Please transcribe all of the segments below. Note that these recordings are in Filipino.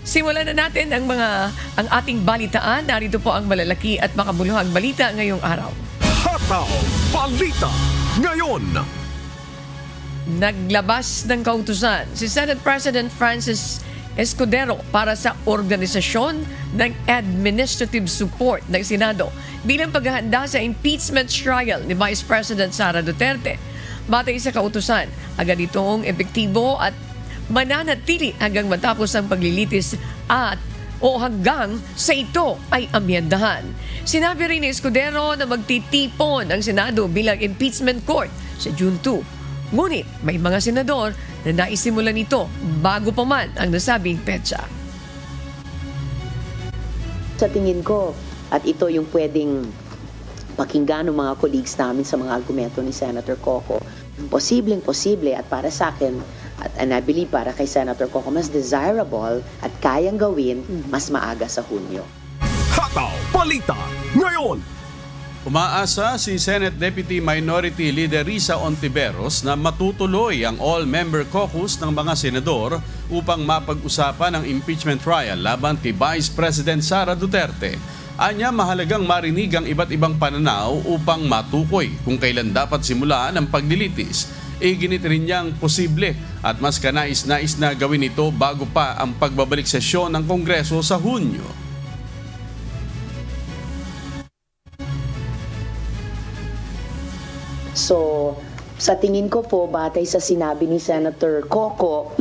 Simulan na natin ang ating balitaan. Narito po ang malalaki at makabuluhang balita ngayong araw. Hataw Balita ngayon. Naglabas ng kautusan si Senate President Francis Escudero para sa organisasyon ng administrative support ng Senado bilang paghahanda sa impeachment trial ni Vice President Sara Duterte. Batay sa kautusan, agad itong epektibo at mananatili hanggang matapos ang paglilitis o hanggang sa ito ay amyendahan. Sinabi rin ni Escudero na magtitipon ang Senado bilang impeachment court sa June 2. Ngunit may mga senador na naisimulan ito bago pa man ang nasabing petsa. Sa tingin ko, at ito yung pwedeng pakinggan ng mga colleagues namin sa mga argumento ni Senator Coco, posibleng-posible at para sa akin, and I believe para kay Senator Coco, mas desirable at kayang gawin mas maaga sa Hunyo. Hataw Balita ngayon. Umaasa si Senate Deputy Minority Leader Risa Ontiveros na matutuloy ang all-member caucus ng mga senador upang mapag-usapan ang impeachment trial laban kay Vice President Sara Duterte. Anya, mahalagang marinig ang iba't ibang pananaw upang matukoy kung kailan dapat simulaan ang paglilitis. Iginit rin niyang posible at mas kanais-nais na gawin ito bago pa ang pagbabalik sesyon ng Kongreso sa Hunyo. So, sa tingin ko po, batay sa sinabi ni Senator Coco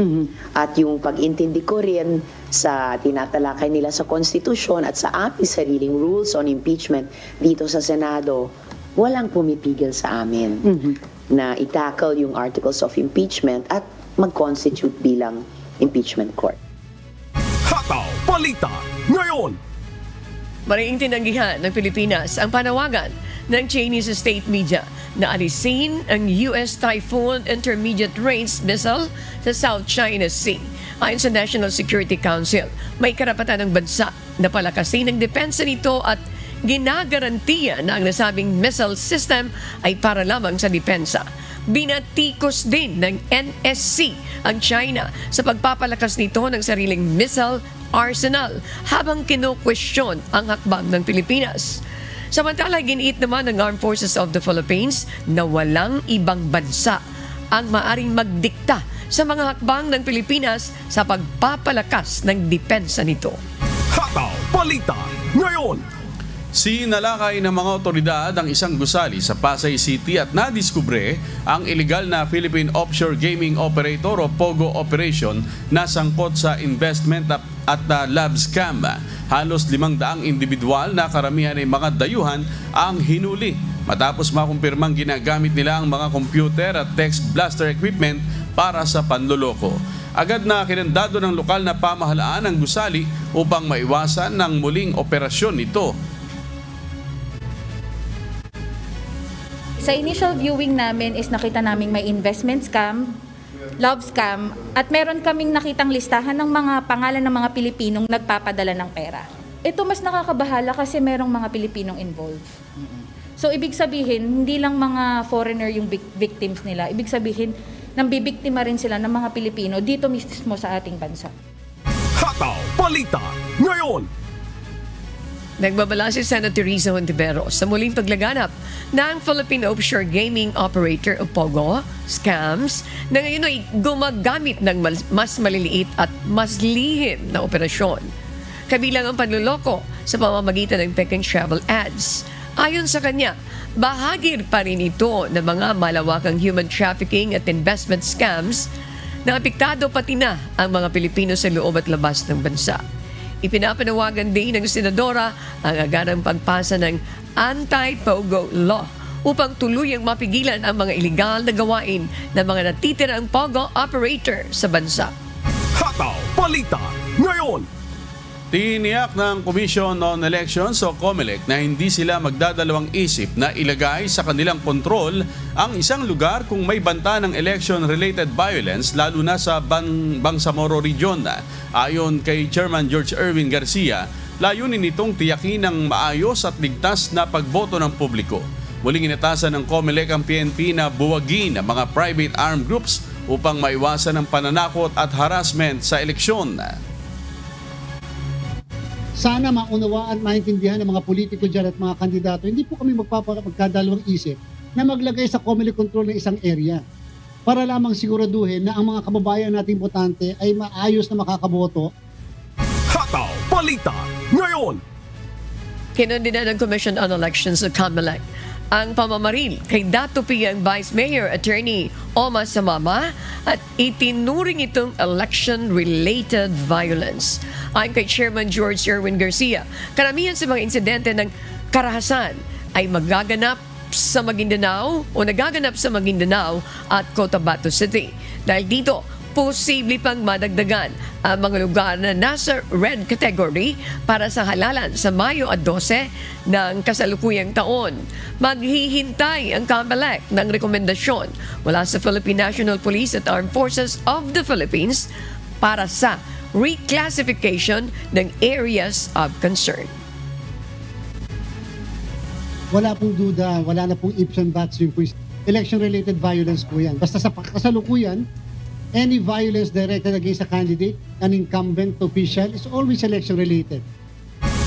at yung pag-intindi ko rin sa tinatalakay nila sa Konstitusyon at sa aming sariling rules on impeachment dito sa Senado, walang pumipigil sa amin na i-tackle yung articles of impeachment at mag-constitute bilang impeachment court. Hataw Balita ngayon. Mariing tinanggihan ng Pilipinas ang panawagan ng Chinese state media na alisin ang US Typhoon Intermediate Range missile sa South China Sea. Ayon sa National Security Council, may karapatan ng bansa na palakasin ang depensa nito at ginagarantiya na ang nasabing missile system ay para lamang sa depensa. Binatikos din ng NSC ang China sa pagpapalakas nito ng sariling missile arsenal habang kinukwestiyon ang hakbang ng Pilipinas. Samantala, giniit naman ng Armed Forces of the Philippines na walang ibang bansa ang maaring magdikta sa mga hakbang ng Pilipinas sa pagpapalakas ng depensa nito. Hataw Balita ngayon. Sinalakay ng mga otoridad ang isang gusali sa Pasay City at nadiskubre ang iligal na Philippine Offshore Gaming Operator o POGO operation na sangkot sa investment at lab scam. Halos 500 individual na karamihan ay mga dayuhan ang hinuli matapos makumpirmang ginagamit nila ang mga computer at text blaster equipment para sa panloloko. Agad na kinandado ng lokal na pamahalaan ang gusali upang maiwasan ng muling operasyon nito. Sa initial viewing namin is nakita namin may investment scam, love scam, at meron kaming nakitang listahan ng mga pangalan ng mga Pilipinong nagpapadala ng pera. Ito mas nakakabahala kasi merong mga Pilipinong involved. So ibig sabihin, hindi lang mga foreigner yung victims nila. Ibig sabihin, nambibiktima rin sila ng mga Pilipino dito mismo sa ating bansa. Hataw Balita ngayon. Nagbabala si Senator Risa Ontiveros sa muling paglaganap ng Philippine Offshore Gaming Operator o POGO scams na ngayon ay gumagamit ng mas maliliit at mas lihim na operasyon. Kabilang ang panluloko sa pamamagitan ng peking travel ads. Ayon sa kanya, bahagi pa rin ito ng mga malawakang human trafficking at investment scams na apektado pati na ang mga Pilipino sa loob at labas ng bansa. Ipinapanawagan din ng senadora ang agarang pagpasa ng anti-POGO law upang tuluyang mapigilan ang mga ilegal na gawain ng mga natitirang POGO operator sa bansa. Hataw Balita ngayon. Tiniyak ng Commission on Elections o COMELEC na hindi sila magdadalawang isip na ilagay sa kanilang kontrol ang isang lugar kung may banta ng election-related violence lalo na sa Bangsamoro Region. Ayon kay Chairman George Erwin Garcia, layunin nitong tiyakin ng maayos at ligtas na pagboto ng publiko. Muling inatasan ng COMELEC ang PNP na buwagin ang mga private armed groups upang maiwasan ang pananakot at harassment sa eleksyon. sana maunawaan, maintindihan ng mga politiko dyan at mga kandidato, hindi po kami magkadalawang isip na maglagay sa Comelec control ng isang area para lamang siguraduhin na ang mga kababayan nating botante ay maayos na makakaboto. Hataw Balita ngayon. Kinundina ng Commission on Elections o COMELEC ang pamamaril kay Dato Piang Vice Mayor Attorney Oma Samama at itinuring itong election-related violence. Ayon kay Chairman George Erwin Garcia, karamihan sa mga insidente ng karahasan ay nagaganap sa Maguindanao at Cotabato City. Dahil dito, posible pang madagdagan ang mga lugar na nasa red category para sa halalan sa Mayo 12 ng kasalukuyang taon. Maghihintay ang COMELEC ng rekomendasyon mula sa Philippine National Police at Armed Forces of the Philippines para sa reclassification ng areas of concern. Wala pong duda, wala na pong ifs and buts yung election-related violence po yan. Basta sa kasalukuyan, any violence directed against a candidate, an incumbent official, is always election-related.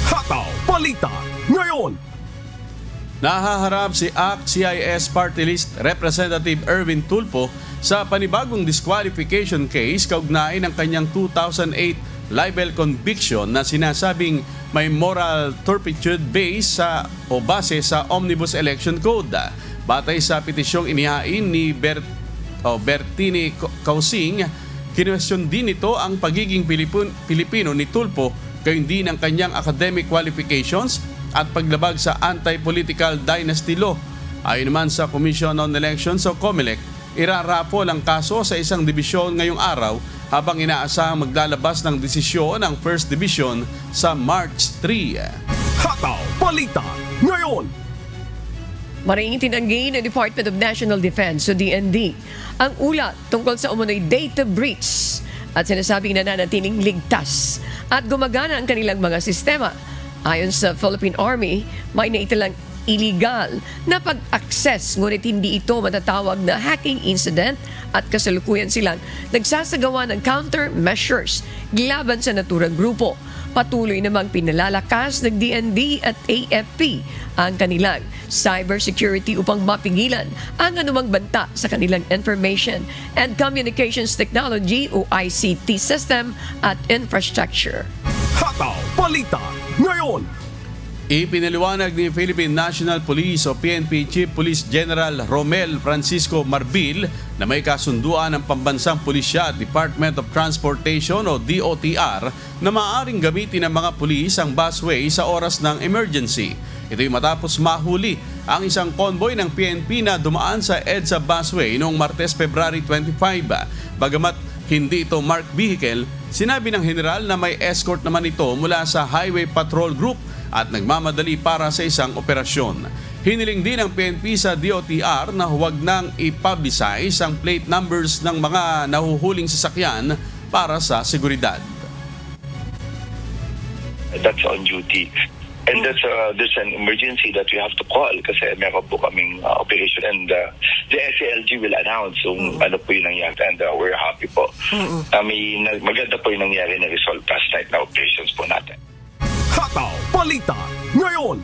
Hataw Balita ngayon. Nahaharap si ACT-CIS Party List Representative Erwin Tulfo sa panibagong disqualification case kaugnay ng kanyang 2008 libel conviction na sinasabing may moral turpitude base base sa Omnibus Election Code. Batay sa petisyong inihain ni Bertini Causing, kinwestiyon din ito ang pagiging Pilipino ni Tulfo gayon din ang kanyang academic qualifications at paglabag sa anti-political dynasty law. Ayon naman sa Commission on Elections o COMELEC, irarapol ang kaso sa isang dibisyon ngayong araw habang inaasahang maglalabas ng desisyon ang First Division sa March 3. Hataw Balita ngayon. Maring itinanggi ng Department of National Defense o DND ang ulat tungkol sa umunoy data breach at sinasabing nananatiling ligtas at gumagana ang kanilang mga sistema. Ayon sa Philippine Army, may naitalang illegal na pag-access ngunit hindi ito matatawag na hacking incident at kasalukuyan silang nagsasagawa ng countermeasures laban sa naturang grupo. Patuloy namang pinalalakas ng DND at AFP ang kanilang cybersecurity upang mapigilan ang anumang banta sa kanilang Information and Communications Technology o ICT system at infrastructure. Hataw Balita ngayon. Ipinaliwanag ni Philippine National Police o PNP Chief Police General Romel Francisco Marbil na may kasunduan ng Pambansang Pulisya at Department of Transportation o DOTR na maaaring gamitin ng mga pulis ang busway sa oras ng emergency. Ito'y matapos mahuli ang isang convoy ng PNP na dumaan sa EDSA busway noong Martes, February 25. Bagamat hindi ito marked vehicle, sinabi ng general na may escort naman ito mula sa Highway Patrol Group at nagmamadali para sa isang operasyon. Hiniling din ng PNP sa DOTR na huwag nang i-publicize ang plate numbers ng mga nahuhuling sasakyan para sa seguridad. That's on duty. And that's there's an emergency that we have to call kasi meron po kaming operation and the SALG will announce kung ano po yung nangyari and we're happy po. Maganda po yung nangyari na result last night na operations po natin. Hataw Balita ngayon.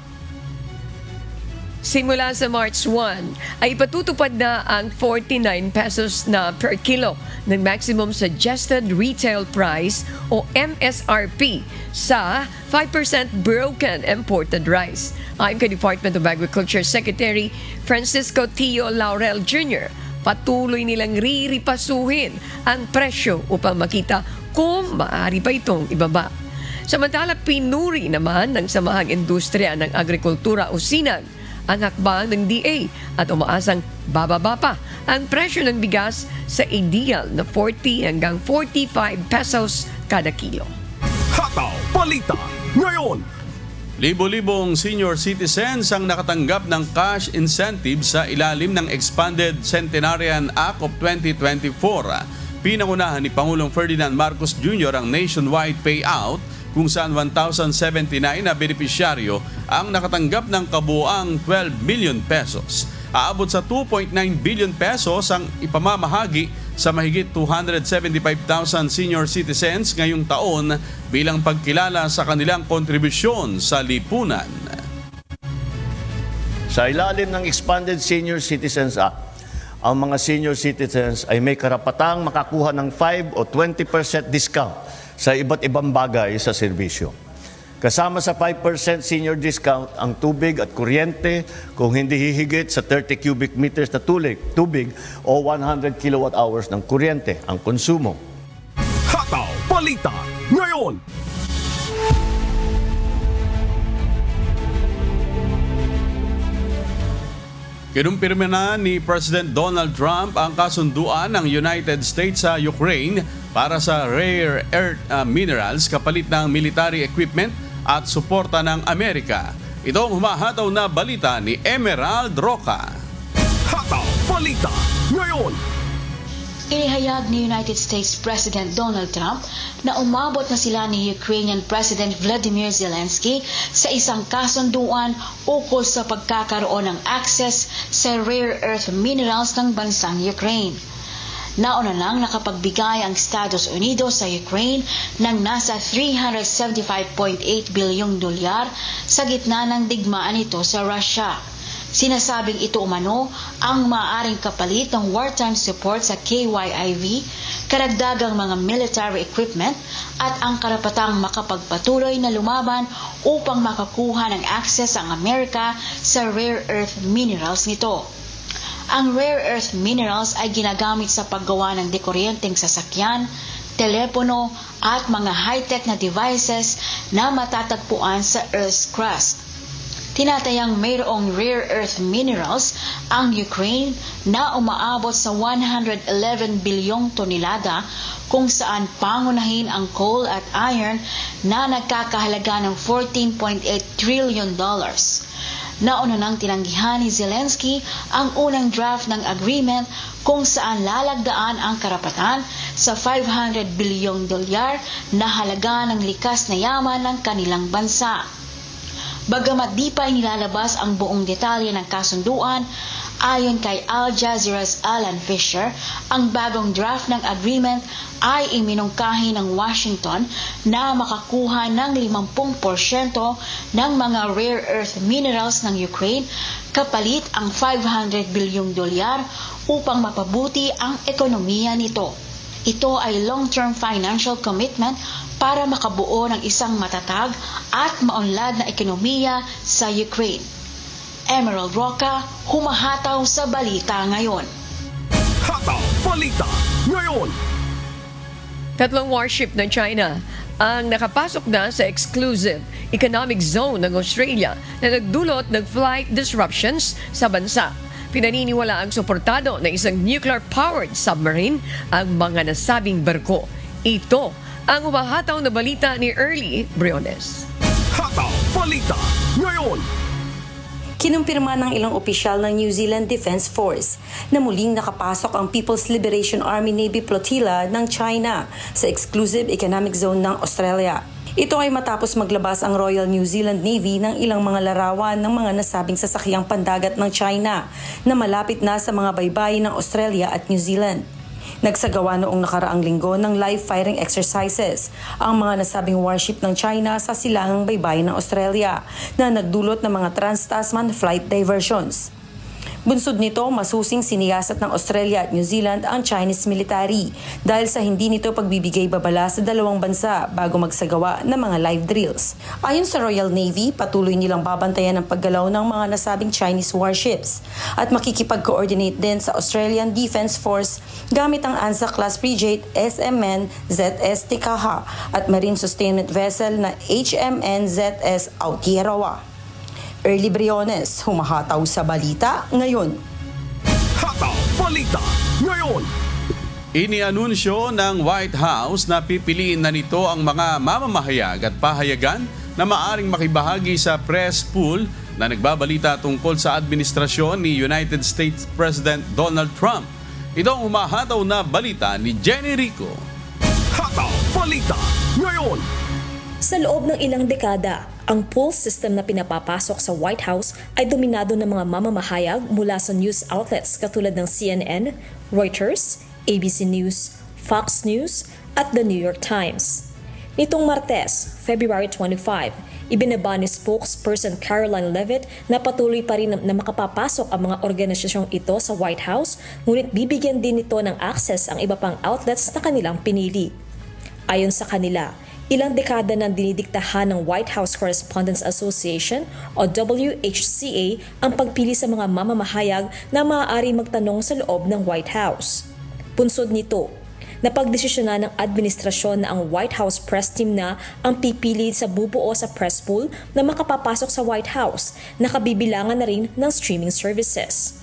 Simula sa March 1 ay patutupad na ang 49 pesos na per kilo ng maximum suggested retail price o MSRP sa 5% broken imported rice. Ayon kay Department of Agriculture Secretary Francisco Tio Laurel Jr., patuloy nilang riripasuhin ang presyo upang makita kung maaari pa itong ibaba. Samantala, pinuri naman ng Samahang Industriya ng Agrikultura o SINAG ang hakbang ng DA at umaasang bababa pa ang presyo ng bigas sa ideal na 40 hanggang 45 pesos kada kilo. Hataw Balita ngayon. Libo-libong senior citizens ang nakatanggap ng cash incentive sa ilalim ng Expanded Centenarian Act of 2024. Pinangunahan ni Pangulong Ferdinand Marcos Jr. ang nationwide payout kung saan 1,079 na benepisyaryo ang nakatanggap ng kabuuang 12 million pesos. aabot sa 2.9 billion pesos ang ipamamahagi sa mahigit 275,000 senior citizens ngayong taon bilang pagkilala sa kanilang kontribusyon sa lipunan. Sa ilalim ng Expanded Senior Citizens Act, ang mga senior citizens ay may karapatang makakuha ng 5 o 20% discount sa iba't ibang bagay sa serbisyo. Kasama sa 5% senior discount ang tubig at kuryente kung hindi hihigit sa 30 cubic meters na tubig o 100 kilowatt hours ng kuryente ang konsumo. Hataw Balita ngayon. Kinumpirma na ni President Donald Trump ang kasunduan ng United States sa Ukraine para sa rare earth minerals kapalit ng military equipment at suporta ng Amerika. Ito ang humahataw na balita ni Emerald Roca. Hataw Balita ngayon. Inihayag ni United States President Donald Trump na umabot na sila ni Ukrainian President Vladimir Zelensky sa isang kasunduan ukol sa pagkakaroon ng access sa rare earth minerals ng bansang Ukraine. Nauna lang nakapagbigay ang Estados Unidos sa Ukraine ng nasa $375.8 bilyong sa gitna ng digmaan nito sa Russia. Sinasabing ito umano ang maaaring kapalit ng wartime support sa KYIV, karagdagang mga military equipment at ang karapatang makapagpatuloy na lumaban upang makakuha ng access ang Amerika sa rare earth minerals nito. Ang rare earth minerals ay ginagamit sa paggawa ng dekuryenteng sasakyan, telepono at mga high-tech na devices na matatagpuan sa Earth's crust. Tinatayang mayroong rare earth minerals ang Ukraine na umaabot sa 111 bilyong tonelada kung saan pangunahin ang coal at iron na nagkakahalaga ng $14.8 trillion. Nauna nang tinanggihan ni Zelensky ang unang draft ng agreement kung saan lalagdaan ang karapatan sa $500 bilyong na halaga ng likas na yaman ng kanilang bansa. Bagamat di pa inilalabas ang buong detalye ng kasunduan, ayon kay Al Jazeera's Alan Fisher, ang bagong draft ng agreement ay iminungkahi ng Washington na makakuha ng 50% ng mga rare earth minerals ng Ukraine kapalit ang $500 bilyong upang mapabuti ang ekonomiya nito. Ito ay long-term financial commitment para makabuo ng isang matatag at maunlad na ekonomiya sa Ukraine. Emerald Roca, humahataw sa balita ngayon. Hataw Balita ngayon. Tatlong warship ng China ang nakapasok na sa exclusive economic zone ng Australia na nagdulot ng flight disruptions sa bansa. Pinaniniwala ang suportado ng isang nuclear-powered submarine ang mga nasabing barko. Ito ang humahataw na balita ni Early Briones. Hataw Balita ngayon. Kinumpirma ng ilang opisyal ng New Zealand Defense Force na muling nakapasok ang People's Liberation Army Navy Flotilla ng China sa exclusive economic zone ng Australia. Ito ay matapos maglabas ang Royal New Zealand Navy ng ilang mga larawan ng mga nasabing sasakyang pandagat ng China na malapit na sa mga baybayin ng Australia at New Zealand. Nagsagawa noong nakaraang linggo ng live firing exercises ang mga nasabing warship ng China sa silangang baybayin ng Australia na nagdulot ng mga trans-Tasman flight diversions. Bunsod nito, masusing siniyasat ng Australia at New Zealand ang Chinese military dahil sa hindi nito pagbibigay babala sa dalawang bansa bago magsagawa ng mga live drills. Ayon sa Royal Navy, patuloy nilang babantayan ang paggalaw ng mga nasabing Chinese warships at makikipag-coordinate din sa Australian Defence Force gamit ang ANZAC-class frigate SMN ZS Tikaha at marine sustainment vessel na HMN ZS Aotearoa. Early Briones, humahataw sa balita ngayon. Hataw Balita ngayon. Inianunsyo ng White House na pipiliin na nito ang mga mamamahayag at pahayagan na maaring makibahagi sa press pool na nagbabalita tungkol sa administrasyon ni United States President Donald Trump. Ito ang humahataw na balita ni Jenny Rico. Hataw Balita ngayon. Sa loob ng ilang dekada, ang poll system na pinapapasok sa White House ay dominado ng mga mamamahayag mula sa news outlets katulad ng CNN, Reuters, ABC News, Fox News at The New York Times. Nitong Martes, February 25, ibinaba ni spokesperson Caroline Leavitt na patuloy pa rin na makapapasok ang mga organisasyong ito sa White House, ngunit bibigyan din nito ng access ang iba pang outlets na kanilang pinili. Ayon sa kanila, ilang dekada nang dinidiktahan ng White House Correspondents Association o WHCA ang pagpili sa mga mamamahayag na maaari magtanong sa loob ng White House. Punsod nito, napagdesisyonan ng administrasyon na ang White House press team na ang pipili sa bubuo sa press pool na makapapasok sa White House, na kabibilangan na rin ng streaming services.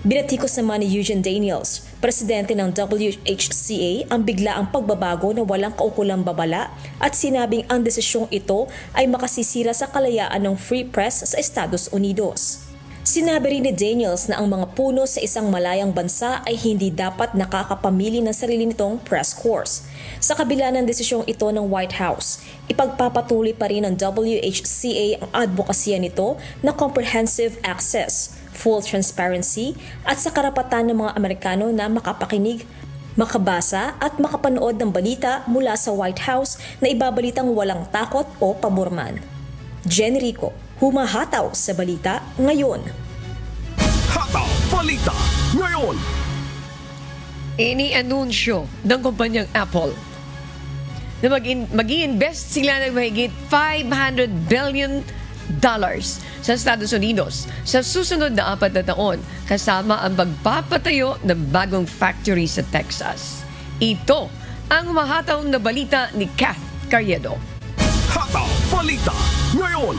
Binatikos naman ni Eugene Daniels, presidente ng WHCA, ang biglaang pagbabago na walang kaukulang babala at sinabing ang desisyong ito ay makasisira sa kalayaan ng free press sa Estados Unidos. Sinabi rin ni Daniels na ang mga puno sa isang malayang bansa ay hindi dapat nakakapamili ng sarili nitong press corps. Sa kabila ng desisyong ito ng White House, ipagpapatuloy pa rin ng WHCA ang advokasya nito na comprehensive access, full transparency at sa karapatan ng mga Amerikano na makapakinig, makabasa at makapanood ng balita mula sa White House na ibabalitang walang takot o paborman. Jenny Rico, humahataw sa balita ngayon. Hataw Balita Ngayon. Ini-anunsyo ng kumpanyang Apple na mag-i-invest sila ng mahigit $500 billion sa Estados Unidos sa susunod na 4 na taon, kasama ang magpapatayo ng bagong factory sa Texas. Ito ang mahataw na balita ni Kath Carriedo. Hataw Balita Ngayon.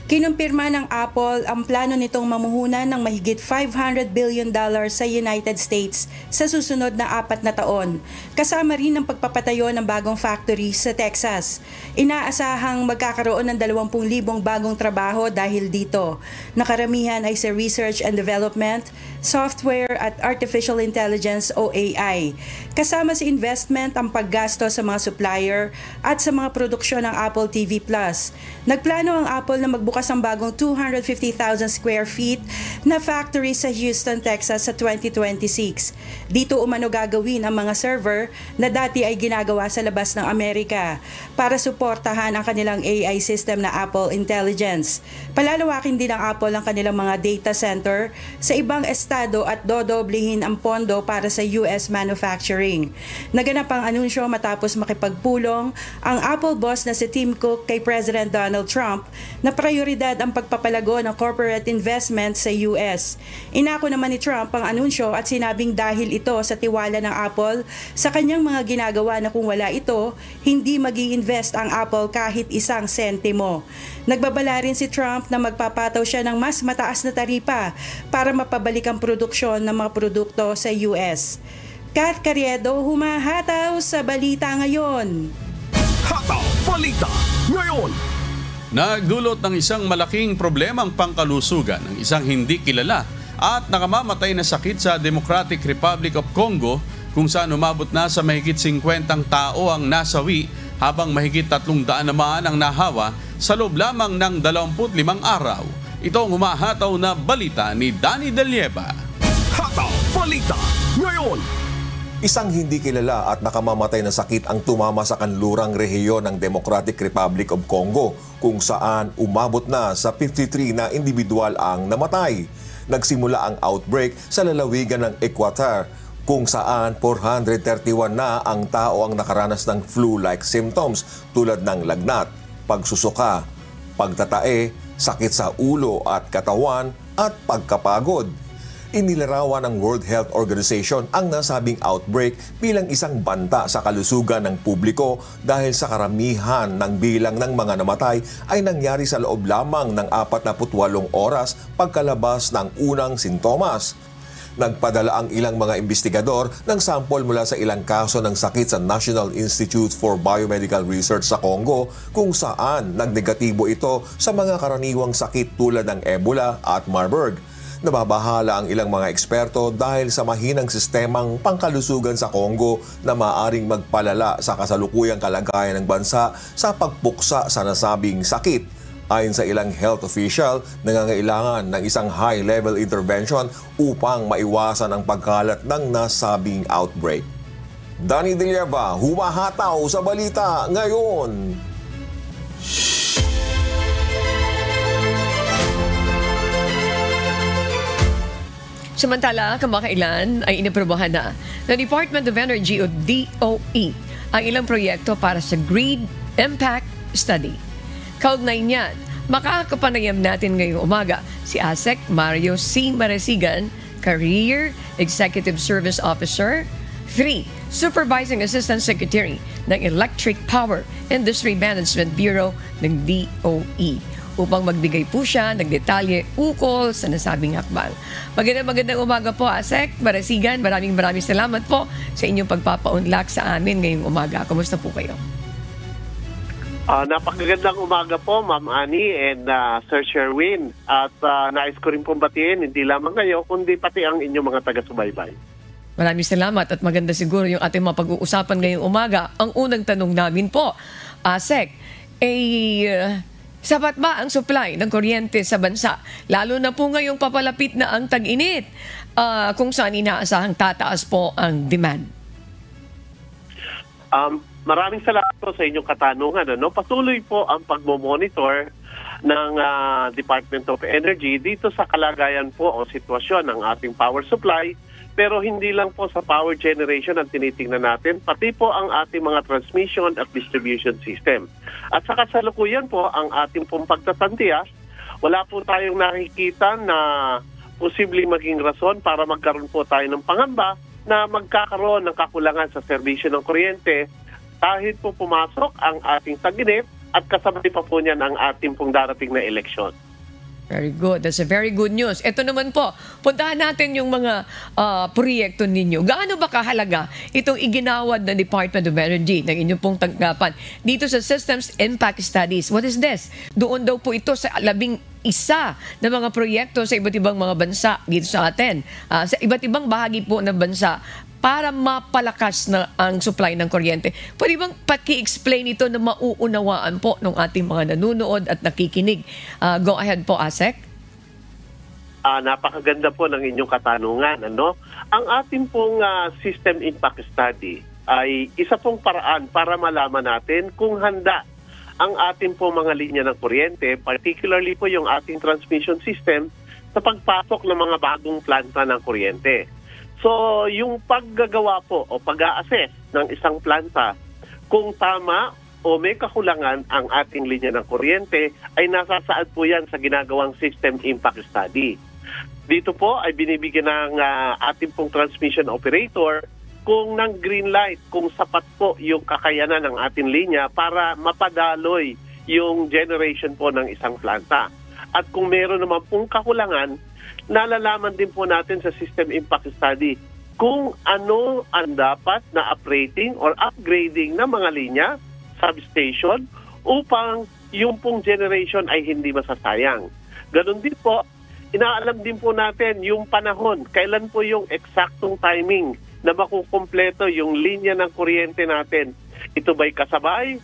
Kinumpirma ng Apple ang plano nitong mamuhunan ng mahigit $500 billion sa United States sa susunod na 4 na taon, kasama rin ang pagpapatayo ng bagong factory sa Texas. Inaasahang magkakaroon ng 20,000 bagong trabaho dahil dito. Nakaramihan ay sa research and development, software at artificial intelligence o AI. Kasama sa investment ang paggasto sa mga supplier at sa mga produksyon ng Apple TV+. Nagplano ang Apple na magbukas ang bagong 250,000 square feet na factory sa Houston, Texas sa 2026. Dito umano gagawin ang mga server na dati ay ginagawa sa labas ng Amerika para suportahan ang kanilang AI system na Apple Intelligence. Palalawakin din ng Apple ang kanilang mga data center sa ibang estado at dodoblihin ang pondo para sa US manufacturing. Naganap ang anunsyo matapos makipagpulong ang Apple boss na si Tim Cook kay President Donald Trump na prioridad ang pagpapalago ng corporate investment sa US. Inako naman ni Trump ang anunsyo at sinabing dahil ito sa tiwala ng Apple sa kanyang mga ginagawa na kung wala ito, hindi mag-i-invest ang Apple kahit isang sentimo. Nagbabala rin si Trump na magpapataw siya ng mas mataas na taripa para mapabalik ang produksyon ng mga produkto sa US. Kath Carriedo, humahataw sa balita ngayon. Hataw Balita Ngayon. Nagdulot ng isang malaking problemang pangkalusugan ng isang hindi kilala at nakamamatay na sakit sa Democratic Republic of Congo, kung saan umabot na sa mahigit 50 tao ang nasawi habang mahigit 300 naman ang nahawa sa loob lamang ng 25 araw. Ito ang humahataw na balita ni Danny Delieva. Hataw Balita Ngayon. Isang hindi kilala at nakamamatay na sakit ang tumama sa kanlurang rehiyon ng Democratic Republic of Congo, kung saan umabot na sa 53 na individual ang namatay. Nagsimula ang outbreak sa lalawigan ng Equateur, kung saan 431 na ang tao ang nakaranas ng flu-like symptoms tulad ng lagnat, pagsusuka, pagtatae, sakit sa ulo at katawan at pagkapagod. Inilarawan ng World Health Organization ang nasabing outbreak bilang isang banta sa kalusugan ng publiko dahil sa karamihan ng bilang ng mga namatay ay nangyari sa loob lamang ng 48 oras pagkalabas ng unang sintomas. Nagpadala ang ilang mga investigador ng sample mula sa ilang kaso ng sakit sa National Institute for Biomedical Research sa Congo, kung saan nagnegatibo ito sa mga karaniwang sakit tulad ng Ebola at Marburg. Nababahala ang ilang mga eksperto dahil sa mahinang sistemang pangkalusugan sa Congo na maaaring magpalala sa kasalukuyang kalagayan ng bansa sa pagpuksa sa nasabing sakit. Ayon sa ilang health official, nangangailangan ng isang high-level intervention upang maiwasan ang pagkalat ng nasabing outbreak. Danny De Lieva, humahataw sa balita ngayon. Samantala, kamakailan ay inaprobahan na ng Department of Energy o DOE ang ilang proyekto para sa Grid Impact Study. Kaugnay niyan, makakapanayam natin ngayong umaga si ASEC Mario C. Maresigan, Career Executive Service Officer, 3. Supervising Assistant Secretary ng Electric Power Industry Management Bureau ng DOE upang magbigay po siya ng detalye ukol sa nasabing hakbang. Magandang umaga po, ASEC Maresigan. Maraming salamat po sa inyong pagpapaunlak sa amin ngayong umaga. Kumusta po kayo? Napakagandang umaga po, Ma'am Annie and Sir Sherwin. At nais ko rin pong batiin, hindi lamang kayo, kundi pati ang inyong mga taga-subaybay. Maraming salamat at maganda siguro yung ating mapag-uusapan ngayong umaga. Ang unang tanong namin po, ASEC, sapat ba ang supply ng kuryente sa bansa? Lalo na po ngayong papalapit na ang tag-init, kung saan inaasahang tataas po ang demand. Maraming salamat po sa inyong katanungan. Patuloy po ang pagmomonitor ng Department of Energy dito sa kalagayan po o sitwasyon ng ating power supply. Pero hindi lang po sa power generation ang tinitingnan natin, pati po ang ating mga transmission at distribution system. At sa kasalukuyan po, ang ating pong pagtatantiya, wala po tayong nakikita na posibleng maging rason para magkaroon po tayo ng pangamba na magkakaroon ng kakulangan sa serbisyo ng kuryente kahit po pumasok ang ating tag-init at kasabay pa po niyan ang ating pong darating na eleksyon. Very good. That's a very good news. Ito naman po, puntahan natin yung mga proyekto ninyo. Gaano ba kahalaga itong iginawad ng Department of Energy ng inyong pong tanggapan dito sa Systems Impact Studies? What is this? Doon daw po ito sa 11 na mga proyekto sa iba't ibang mga bansa dito sa atin. Sa iba't ibang bahagi po ng bansa para mapalakas na ang supply ng kuryente. Pwede bang paki-explain ito na mauunawaan po ng ating mga nanunood at nakikinig? Go ahead po, ASEC. Napakaganda po ng inyong katanungan. Ang ating pong System Impact Study ay isa pong paraan para malaman natin kung handa ang ating pong mga linya ng kuryente, particularly po yung ating transmission system sa pagpasok ng mga bagong planta ng kuryente. So, yung paggagawa po o pag-a-assess ng isang planta kung tama o may kakulangan ang ating linya ng kuryente ay nasasaad po yan sa ginagawang System Impact Study. Dito po ay binibigyan ng ating pong transmission operator kung ng green light, kung sapat po yung kakayanan ng ating linya para mapadaloy yung generation po ng isang planta. At kung meron naman pong kakulangan, nalalaman din po natin sa System Impact Study kung ano ang dapat na uprating or upgrading ng mga linya, substation, upang yung pong generation ay hindi masasayang. Ganon din po, inaalam din po natin yung panahon, kailan po yung eksaktong timing na makukumpleto yung linya ng kuryente natin. Ito ba'y kasabay,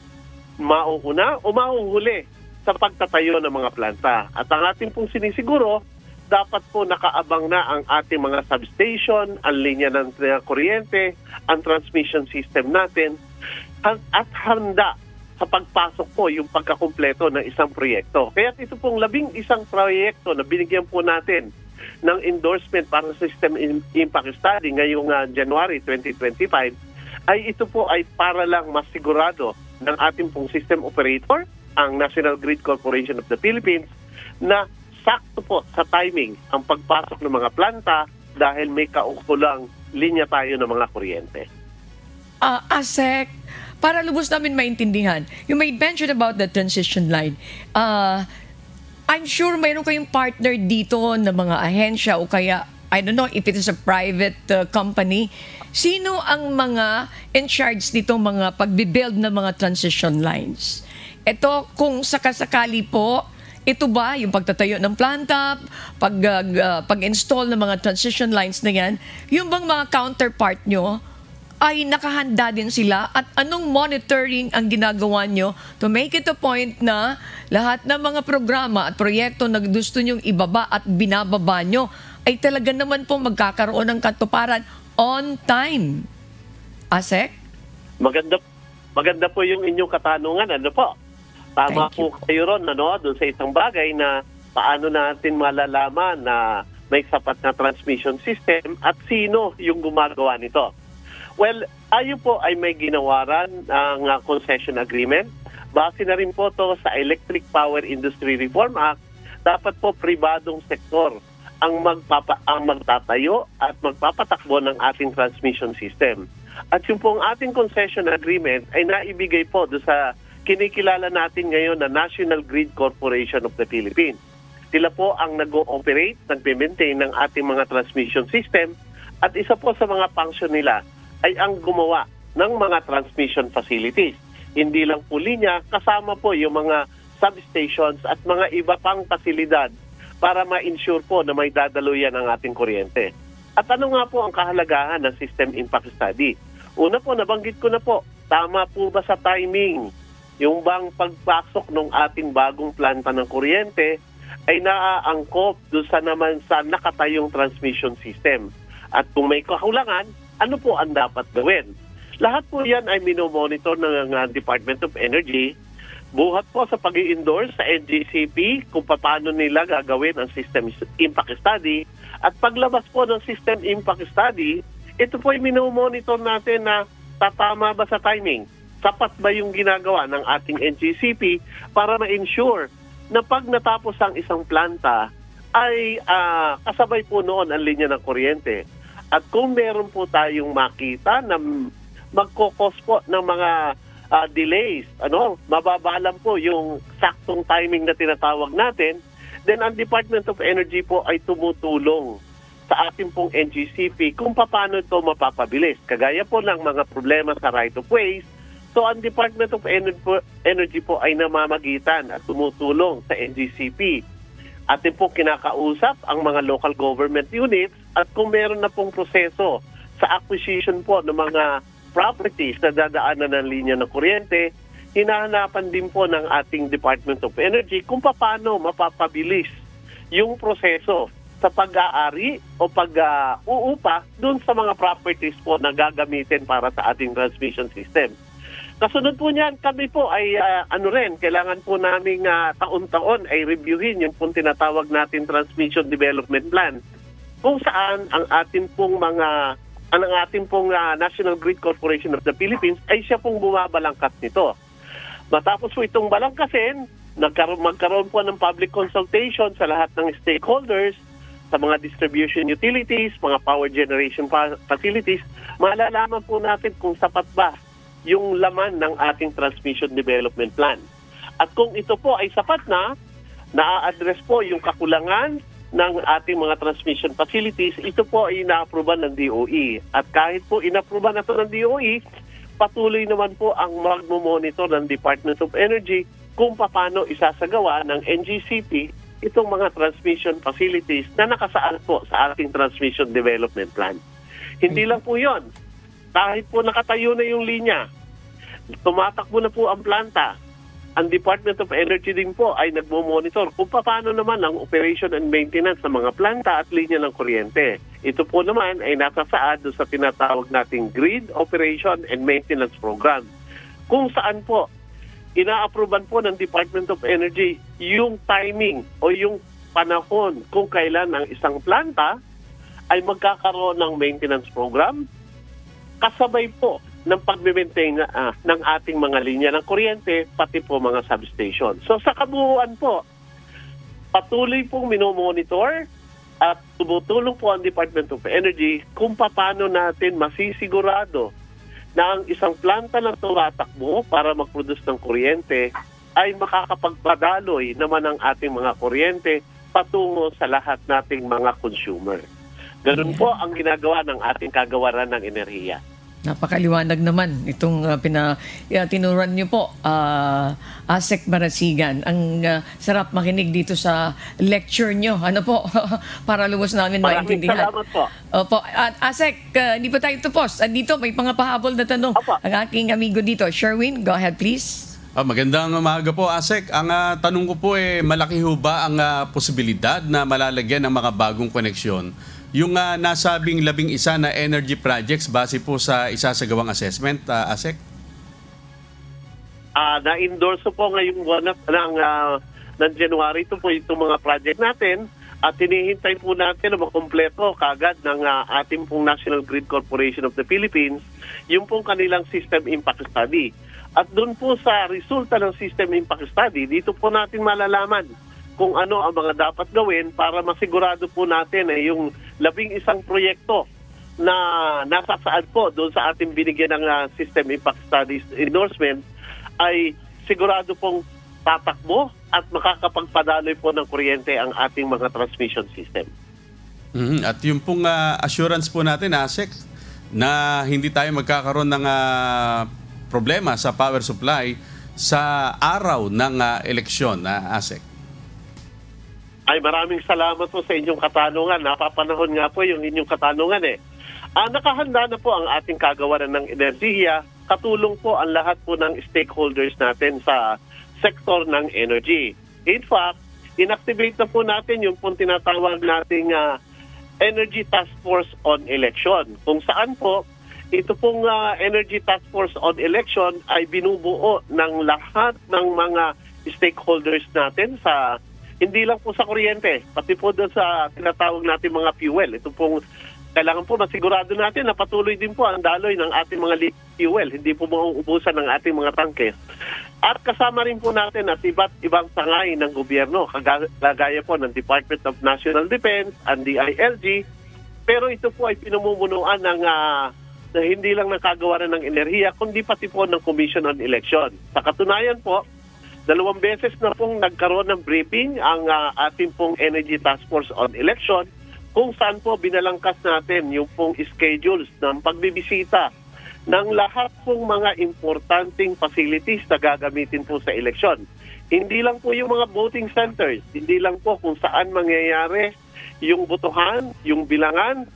mauuna o mauhuli sa pagtatayo ng mga planta? At ang ating pong sinisiguro, dapat po nakaabang na ang ating mga substation, ang linya ng kuryente, ang transmission system natin, at handa sa pagpasok po yung pagkakumpleto ng isang proyekto. Kaya ito pong 11 proyekto na binigyan po natin ng endorsement para sa System Impact Study ngayong January 2025, ay ito po ay para lang masigurado ng ating pong system operator, ang National Grid Corporation of the Philippines, na sakto po sa timing ang pagpasok ng mga planta dahil may kaukulang linya tayo ng mga kuryente. ASEC, para lubos namin maintindihan, you made mention about the transition line. I'm sure mayroon kayong partner dito na mga ahensya o kaya, I don't know if it is a private company. Sino ang mga in charge nitong mga pagbibuild ng mga transition lines? Ito, kung sakasakali po, Ito ba yung pagtatayo ng planta, pag-install ng mga transition lines na yan, yung bang mga counterpart nyo ay nakahanda din sila at anong monitoring ang ginagawa nyo to make it a point na lahat ng mga programa at proyekto na gusto nyong ibaba at binababa nyo ay talaga naman po magkakaroon ng katuparan on time. Asek? Maganda po yung inyong katanungan. Ano po? Tama po kayo ron, doon sa isang bagay na paano natin malalaman na may sapat na transmission system at sino yung gumagawa nito. Well, tayo po ay may ginawaran ng concession agreement. Base na rin po to sa Electric Power Industry Reform Act. Dapat po pribadong sektor ang magtatayo at magpapatakbo ng ating transmission system. At yung pong ating concession agreement ay naibigay po do sa kinikilala natin ngayon na National Grid Corporation of the Philippines. Sila po ang nag-ooperate, nag-maintain ng ating mga transmission system at isa po sa mga function nila ay ang gumawa ng mga transmission facilities. Hindi lang po linya, kasama po yung mga substations at mga iba pang pasilidad para ma-ensure po na may dadaluyan ang ating kuryente. At ano nga po ang kahalagahan ng System Impact Study? Una po, nabanggit ko na po, tama po ba sa timing? Yung bang pagpasok ng ating bagong planta ng kuryente ay naaangkop doon sa naman sa nakatayong transmission system. At kung may kakulangan, ano po ang dapat gawin? Lahat po yan ay minomonitor ng Department of Energy, buhat po sa pag-i-endorse sa NGCP kung paano nila gagawin ang System Impact Study. At paglabas po ng System Impact Study, ito po ay minomonitor natin na tatama ba sa timing? Sapat ba yung ginagawa ng ating NGCP para ma-ensure na pag natapos ang isang planta ay kasabay po noon ang linya ng kuryente. At kung meron po tayong makita na magkokos po ng mga delays, mababalan po yung saktong timing na tinatawag natin, then ang Department of Energy po ay tumutulong sa ating pong NGCP kung paano ito mapapabilis. Kagaya po ng mga problema sa right-of-ways, so ang Department of Energy po ay namamagitan at tumutulong sa NGCP. Atin po kinakausap ang mga local government units at kung meron na pong proseso sa acquisition po ng mga properties na dadaanan ng linya ng kuryente, hinahanapan din po ng ating Department of Energy kung paano mapapabilis yung proseso sa pag-aari o pag-uupa dun sa mga properties po na gagamitin para sa ating transmission system. Kasunod po niyan, kami po ay kailangan po naming taon-taon ay reviewin yung pong tinatawag natin Transmission Development Plan. Kung saan ang ating pong National Grid Corporation of the Philippines ay siya pong bumabalangkas nito. Matapos po itong balangkasin, magkaroon po ng public consultation sa lahat ng stakeholders, sa mga distribution utilities, mga power generation facilities, malalaman po natin kung sapat ba yung laman ng ating Transmission Development Plan. At kung ito po ay sapat na, na-address po yung kakulangan ng ating mga transmission facilities, ito po ay ina-aproban ng DOE. At kahit po ina-aproban na ito ng DOE, patuloy naman po ang magmo-monitor ng Department of Energy kung paano isasagawa ng NGCP itong mga transmission facilities na nakasaad po sa ating Transmission Development Plan. Hindi lang po yon. Kahit po nakatayo na yung linya, tumatakbo na po ang planta, ang Department of Energy din po ay nagmo-monitor kung paano naman ang operation and maintenance ng mga planta at linya ng kuryente. Ito po naman ay nasasaad sa tinatawag nating Grid Operation and Maintenance Program, kung saan po ina-aproban po ng Department of Energy yung timing o yung panahon kung kailan ang isang planta ay magkakaroon ng maintenance program kasabay po ng pag-maintain ng ating mga linya ng kuryente, pati po mga substation. So sa kabuuan po, patuloy pong minomonitor at tumutulong po ang Department of Energy kung paano natin masisigurado na ang isang planta na tumatakbo para mag-produce ng kuryente ay makakapagpadaloy naman ang ating mga kuryente patungo sa lahat nating mga consumer. Ganun po ang ginagawa ng ating kagawaran ng enerhiya. Napakaliwanag naman itong tinuran niyo po, Asek Marasigan. Ang sarap makinig dito sa lecture niyo. Ano po, para lubos namin maintindihan. Salamat po. Opo. At Asek, hindi pa tayo tapos. Dito may mga pahabol na tanong. Ang aking amigo dito, Sherwin, go ahead please. Magandang umaga po, Asek. Ang tanong ko po malaki ho ba ang posibilidad na malalagyan ng mga bagong koneksyon yung nasabing 11 na energy projects base po sa isasagawang assessment, Asek? Na-endorse po ngayong buwan ng January ito po itong mga project natin at hinihintay po natin na makumpleto kagad ng ating pong National Grid Corporation of the Philippines yung pong kanilang System Impact Study. At doon po sa resulta ng System Impact Study, dito po natin malalaman kung ano ang mga dapat gawin para masigurado po natin yung 11 proyekto na nasasaad po doon sa ating binigyan ng System Impact Studies endorsement ay sigurado pong tatakbo at makakapagpadaloy po ng kuryente ang ating mga transmission system. At yung pong assurance po natin, Asek, na hindi tayo magkakaroon ng problema sa power supply sa araw ng eleksyon, Asek. Ay maraming salamat po sa inyong katanungan. Napapanahon nga po yung inyong katanungan nakahanda na po ang ating kagawaran ng enerhiya. Katulong po ang lahat po ng stakeholders natin sa sektor ng energy. In fact, inactivate na po natin yung pong tinatawag nating Energy Task Force on Election. Kung saan po, ito pong Energy Task Force on Election ay binubuo ng lahat ng mga stakeholders natin sa hindi lang po sa kuryente, pati po doon sa tinatawag natin mga fuel. Ito pong kailangan po masigurado natin na patuloy din po ang daloy ng ating mga fuel. Hindi po mauubusan ng ating mga tangke. At kasama rin po natin at iba't ibang sangay ng gobyerno, kagaya po ng Department of National Defense and DILG. Pero ito po ay pinamumunuan ng na hindi lang ng kagawaran ng enerhiya, kundi pati po ng Commission on Election. Sa katunayan po, 2 beses na pong nagkaroon ng briefing ang ating pong Energy Task Force on Election kung saan po binalangkas natin yung pong schedules ng pagbibisita ng lahat pong mga importanteng facilities na gagamitin po sa eleksyon. Hindi lang po yung mga voting centers, hindi lang po kung saan mangyayari yung botohan, yung bilangan,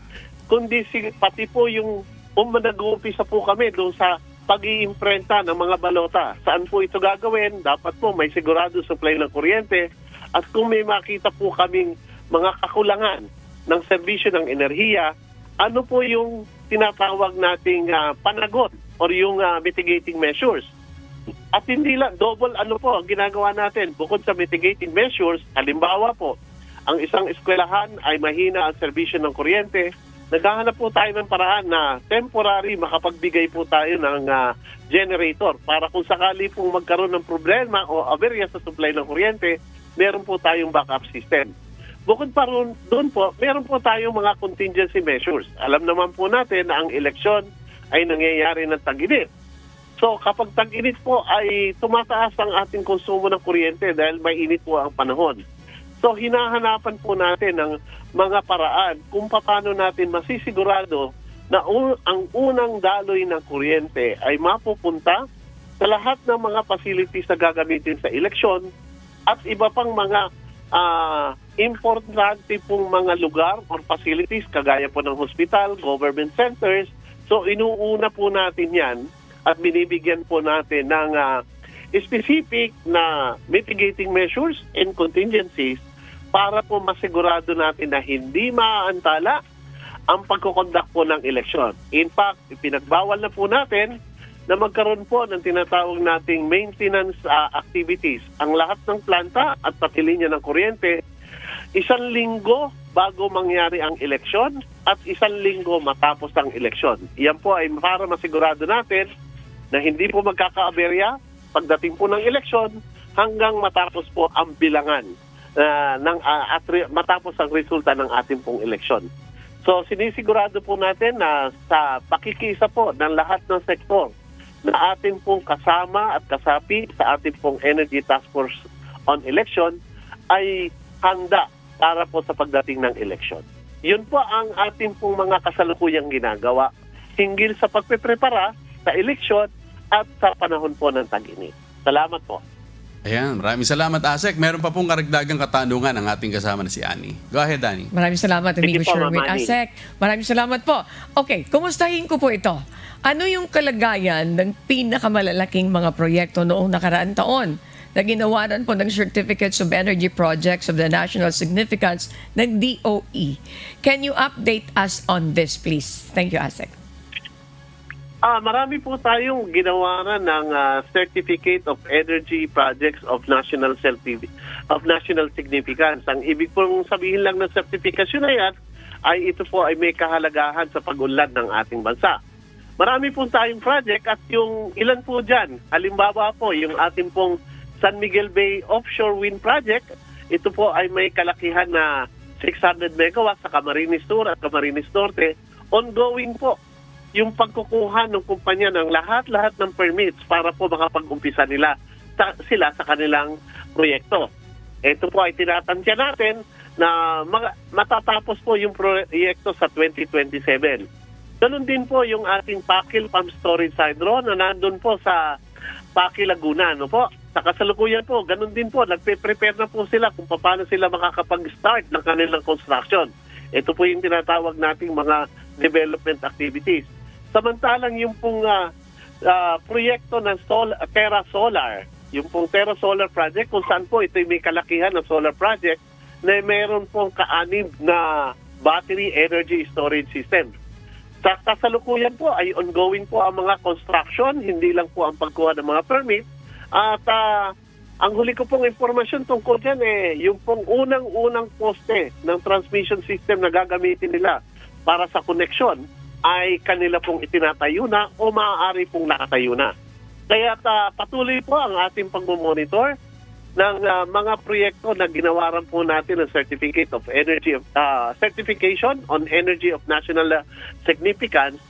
kundi pati po yung nag-uumpisa po kami doon sa pag-iimprenta ng mga balota. Saan po ito gagawin? Dapat po may sigurado supply ng kuryente at kung may makita po kaming mga kakulangan ng serbisyo ng enerhiya, ano po yung tinatawag nating panagot or yung mitigating measures. At hindi lang, double po ang ginagawa natin. Bukod sa mitigating measures, halimbawa po, ang isang eskwelahan ay mahina ang serbisyo ng kuryente, naghahanap po tayo ng paraan na temporary makapagbigay po tayo ng generator para kung sakali pong magkaroon ng problema o aberya sa supply ng kuryente, meron po tayong backup system. Bukod pa doon po, meron po tayong mga contingency measures. Alam naman po natin na ang eleksyon ay nangyayari ng tag-init. So kapag tag-init po ay tumataas ang ating konsumo ng kuryente dahil may init po ang panahon. So hinahanapan po natin ng mga paraan kung paano natin masisigurado na ang unang daloy ng kuryente ay mapupunta sa lahat ng mga facilities na gagamitin sa eleksyon at iba pang mga importante pong mga lugar or facilities kagaya po ng hospital, government centers. So inuuna po natin yan at binibigyan po natin ng specific na mitigating measures and contingencies para po masigurado natin na hindi maaantala ang pagkukondak po ng eleksyon. In fact, pinagbawal na po natin na magkaroon po ng tinatawag nating maintenance activities. Ang lahat ng planta at pati linya ng kuryente, 1 linggo bago mangyari ang eleksyon at 1 linggo matapos ang eleksyon. Iyan po ay para masigurado natin na hindi po magkakaaberya pagdating po ng eleksyon hanggang matapos po ang bilangan matapos ang resulta ng ating pong eleksyon. So sinisigurado po natin na sa pakikisa po ng lahat ng sektor na ating pong kasama at kasapi sa ating pong Energy Task Force on Election ay handa para po sa pagdating ng eleksyon. Yun po ang ating pong mga kasalukuyang ginagawa. hinggil sa pagpeprepara sa eleksyon at sa panahon po ng tag-init. Salamat po. Ayan, maraming salamat, Asek. Meron pa pong karagdagang katanungan ang ating kasama na si Annie. Go ahead, Annie. Maraming salamat, amigo Sherwin Asek. Maraming salamat po. Okay, kumustahin ko po ito. Ano yung kalagayan ng pinakamalalaking mga proyekto noong nakaraan taon na ginawaran po ng Certificates of Energy Projects of the National Significance ng DOE? Can you update us on this, please? Thank you, Asek. Marami po tayong ginawaran ng Certificate of Energy Projects of National Significance. Ang ibig pong sabihin lang ng certification na yan ay ito po ay may kahalagahan sa pag-unlad ng ating bansa. Marami po tayong project at yung ilan po dyan, halimbawa po yung ating pong San Miguel Bay Offshore Wind Project, ito po ay may kalakihan na 600 megawatts sa Camarines Sur at Camarines Norte. Ongoing po yung pagkukuha ng kumpanya ng lahat-lahat ng permits para po makapag-umpisa sila sa kanilang proyekto. Ito po ay tinatansya natin na matatapos po yung proyekto sa 2027. Ganun din po yung ating Pakil Pump Storage Hydro na nandun po sa Pakil, Laguna. No po? Sa kasalukuyan po, ganun din po, nagpe-prepare na po sila kung paano sila makakapag-start ng kanilang construction. Ito po yung tinatawag nating mga development activities. Samantalang yung pong proyekto ng Terra Solar, yung pong Terra Solar Project, kung saan po ito may kalakihan ng solar project na mayroon pong kaanib na battery energy storage system. Sa kasalukuyan po ay ongoing po ang mga construction, hindi lang po ang pagkuha ng mga permit. At ang huli ko pong informasyon tungkol dyan yung pong unang-unang poste ng transmission system na gagamitin nila para sa connection ay kanila pong itinatayo na o maaari pong nakatayo na. Kaya patuloy po ang ating pagmumonitor ng mga proyekto na ginawaran po natin ng Certificate of Energy Certification on Energy of National Significance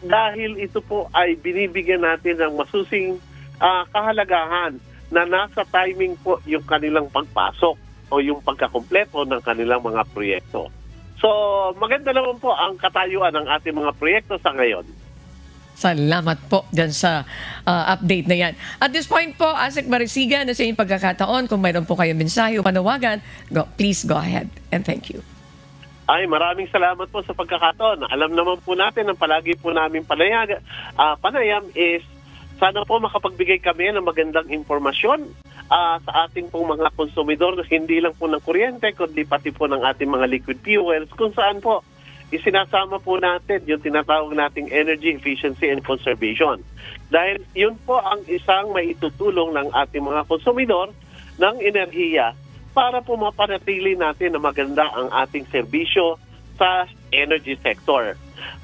dahil ito po ay binibigyan natin ng masusing kahalagahan na nasa timing po yung kanilang pagpasok o yung pagkakumpleto ng kanilang mga proyekto. So, maganda naman po ang katayuan ng ating mga proyekto sa ngayon. Salamat po dyan sa update na yan. At this point po, Asek Marisigan, na sa inyong pagkakataon, kung mayroon po kayong mensahe o panawagan, please go ahead and thank you. Ay, maraming salamat po sa pagkakataon. Alam naman po natin, ang palagi po namin panayam is sana po makapagbigay kami ng magandang impormasyon sa ating pong mga konsumidor, hindi lang po ng kuryente, kundi pati po ng ating mga liquid fuels, kung saan po isinasama po natin yung tinatawag nating energy efficiency and conservation. Dahil yun po ang isang maitutulong ng ating mga konsumidor ng enerhiya para po mapanatili natin na maganda ang ating serbisyo sa energy sector.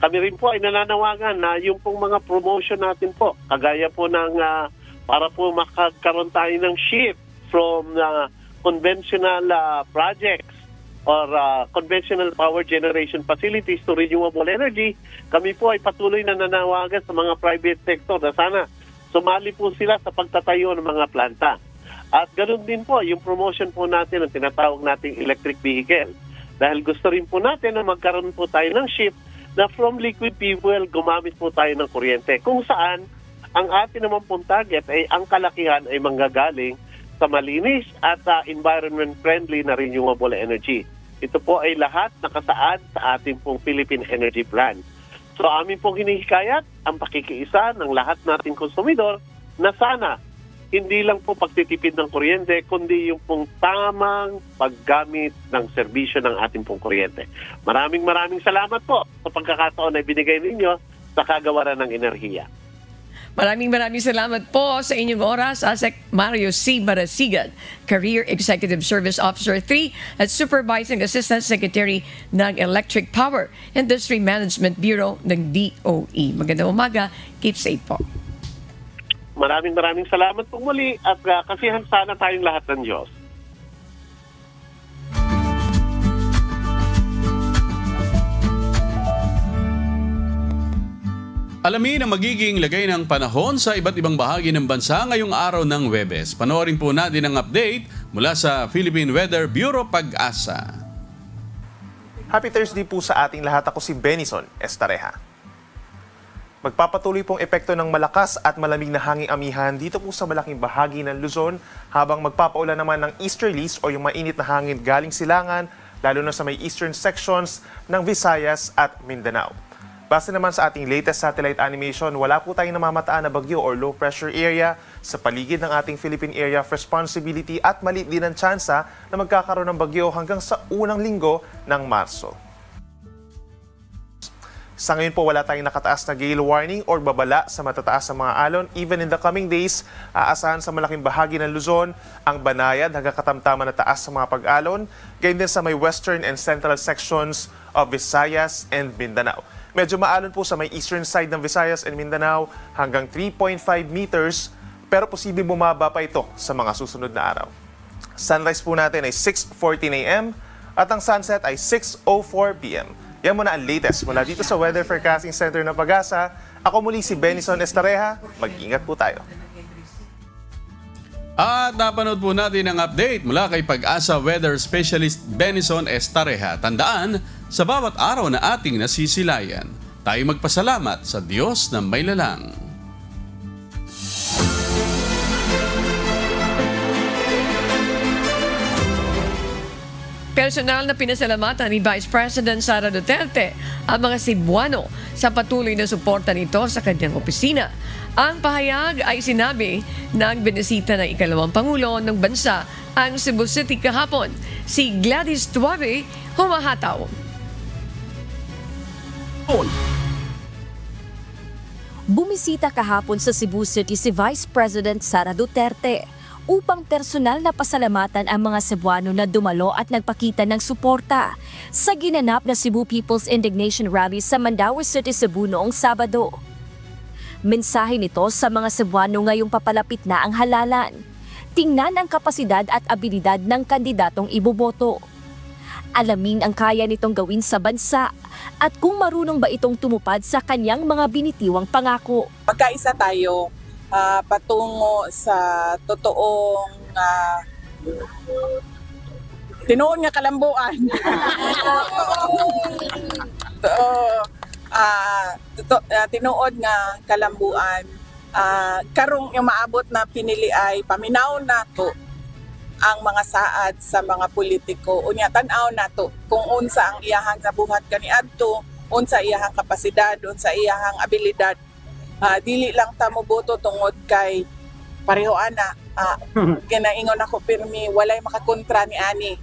Kami rin po ay nananawagan na yung pong mga promotion natin po, kagaya po ng para po makakaroon tayo ng shift from conventional projects or conventional power generation facilities to renewable energy. Kami po ay patuloy na nanawagan sa mga private sector na sana sumali po sila sa pagtatayo ng mga planta. At ganoon din po yung promotion po natin ng tinatawag nating electric vehicle. Dahil gusto rin po natin na magkaroon po tayo ng shift na from liquid fuel gumamit po tayo ng kuryente. Kung saan ang atin naman pong target ay ang kalakihan ay manggagaling sa malinis at environment-friendly na renewable energy. Ito po ay lahat nakasaad sa ating pong Philippine Energy Plan. So amin pong hinihikayat ang pakikiisa ng lahat nating konsumidor na sana hindi lang po pagtitipid ng kuryente, kundi yung pong tamang paggamit ng serbisyo ng ating pong kuryente. Maraming salamat po sa pagkakataon na binigay ninyo sa kagawaran ng enerhiya. Maraming salamat po sa inyong oras, Asek Mario C. Marasigan, Career Executive Service Officer 3 at Supervising Assistant Secretary ng Electric Power Industry Management Bureau ng DOE. Magandang umaga, keep safe po. Maraming salamat po muli at kasihan sana tayong lahat ng Diyos. Alamin ang magiging lagay ng panahon sa iba't ibang bahagi ng bansa ngayong araw ng Huwebes. Panoorin po natin ang update mula sa Philippine Weather Bureau Pag-asa. Happy Thursday po sa ating lahat. Ako si Benison Estareja. Magpapatuloy pong epekto ng malakas at malamig na hanging amihan dito po sa malaking bahagi ng Luzon habang magpapaulan naman ng easterlies o yung mainit na hangin galing Silangan lalo na sa may eastern sections ng Visayas at Mindanao. Base naman sa ating latest satellite animation, wala po tayong namamataan na bagyo or low pressure area sa paligid ng ating Philippine Area of Responsibility at maliit din ang tsansa na magkakaroon ng bagyo hanggang sa unang linggo ng Marso. Sa ngayon po, wala tayong nakataas na gale warning or babala sa matataas na mga alon. Even in the coming days, aasahan sa malaking bahagi ng Luzon ang banayad hanggang katamtaman na taas sa mga pag-alon, gayon din sa may western and central sections of Visayas and Mindanao. Medyo maalon po sa may eastern side ng Visayas and Mindanao hanggang 3.5 meters, pero posibleng bumaba pa ito sa mga susunod na araw. Sunrise po natin ay 6:14 a.m. at ang sunset ay 6:04 p.m. Yan muna ang latest mula dito sa Weather Forecasting Center ng Pag-asa. Ako muli si Benison Estareja. Mag-ingat po tayo. At napanood po natin ang update mula kay Pag-asa Weather Specialist Benison Estareja. Tandaan, sa bawat araw na ating nasisilayan, tayo magpasalamat sa Diyos na may lalang. Personal na pinasalamatan ni Vice President Sara Duterte ang mga Cebuano sa patuloy na suporta nito sa kanyang opisina. Ang pahayag ay sinabi ng binisita ng ikalawang Pangulo ng bansa ang Cebu City kahapon. Si Gladys Tuabe humahataw. Bumisita kahapon sa Cebu City si Vice President Sara Duterte upang personal na pasalamatan ang mga Cebuano na dumalo at nagpakita ng suporta sa ginanap na Cebu People's Indignation Rally sa Mandaue City, Cebu noong Sabado. Mensahe nito sa mga Cebuano ngayong papalapit na ang halalan. Tingnan ang kapasidad at abilidad ng kandidatong iboboto. Alamin ang kaya nitong gawin sa bansa at kung marunong ba itong tumupad sa kanyang mga binitiwang pangako. Magkaisa tayo patungo sa totoong tinuod nga kalambuan. Tinuod nga kalambuan. Karong yung maabot na pinili ay paminaw nato ang mga saad sa mga politiko. Unya tan-aw nato kung unsa ang iyahang nabuhat kaniadto, unsa iyahang kapasidad, unsa iyahang abilidad. Dili lang ta moboto tungod kay pareho ana. Ginaingon ako pirmi walay makakontra ni ani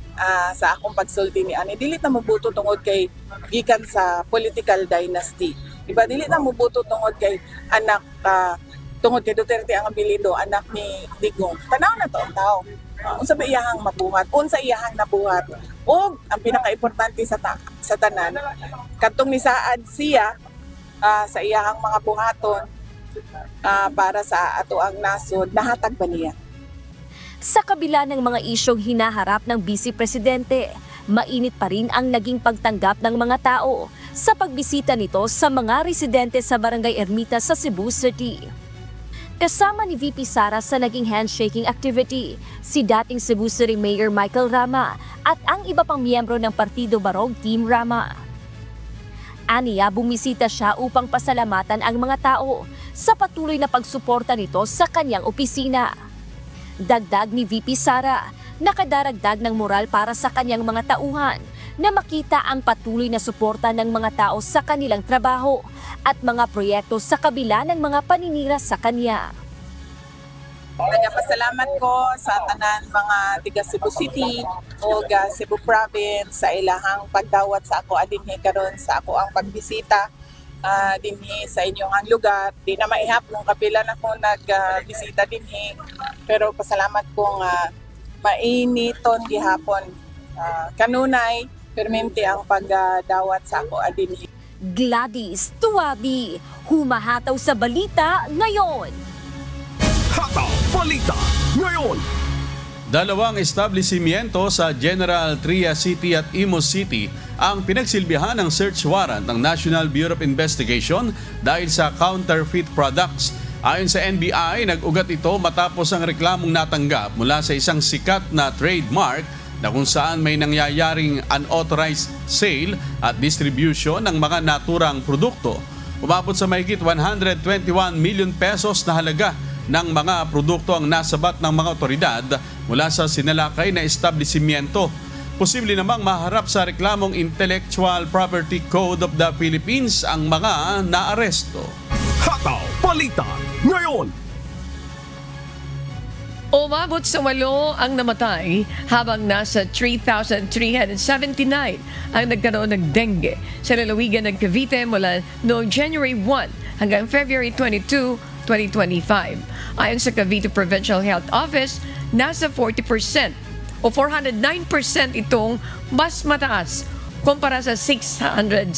sa akong pagsulti ni ani. Dili ta moboto tungod kay gikan sa political dynasty. Diba dili ta moboto tungod kay anak tungod kay Duterte ang apelyido, anak ni Digong. Tanaw na to ang tao. Unsa ba iyahang mabuhat? Unsa iyahang nabuhat? O ang pinaka-importante sa tanan kadtong ni saad siya sa iyahang mga buhaton para sa ato ang nasod, nahatag ba niya? Sa kabila ng mga isyong hinaharap ng Vice Presidente, mainit pa rin ang naging pagtanggap ng mga tao sa pagbisita nito sa mga residente sa Barangay Ermita sa Cebu City. Kasama ni VP Sara sa naging handshaking activity, si dating Cebu City Mayor Michael Rama at ang iba pang miyembro ng Partido Barog Team Rama. Aniya, bumisita siya upang pasalamatan ang mga tao sa patuloy na pagsuporta nito sa kanyang opisina. Dagdag ni VP Sara, nakadaragdag ng moral para sa kanyang mga tauhan na makita ang patuloy na suporta ng mga tao sa kanilang trabaho at mga proyekto sa kabila ng mga paninira sa kanya. Nagapasalamat ko sa tanan mga tiga Cebu City o Cebu Province sa ilahang pagdawat sa ako adinhi karon sa ako ang pagbisita dinhi sa inyong ang lugar. Di na maihap kung kapila na ko nagbisita dinhi, pero pasalamat kong mainiton gihapon. Kanunay permente ang pagdawat sa ako adinhi. Gladys Tuabi, humahataw sa balita ngayon. Hataw Balita ngayon. Dalawang establishmento sa General Trias City at Imus City ang pinagsilbihan ng search warrant ng National Bureau of Investigation dahil sa counterfeit products. Ayon sa NBI, nag-ugat ito matapos ang reklamong natanggap mula sa isang sikat na trademark na kung saan may nangyayaring unauthorized sale at distribution ng mga naturang produkto. Umabot sa mahigit 121 million pesos na halaga ng mga produkto ang nasabat ng mga otoridad mula sa sinalakay na establishmento. Posible namang maharap sa reklamong Intellectual Property Code of the Philippines ang mga naaresto. Hataw Balita ngayon. Umabot sa 8 ang namatay habang nasa 3,379 ang nagkaroon ng dengue sa lalawigan ng Cavite mula noong January 1 hanggang February 22, 2025. Ayon sa Cavite Provincial Health Office, nasa 40% o 409% itong mas mataas kumpara sa 664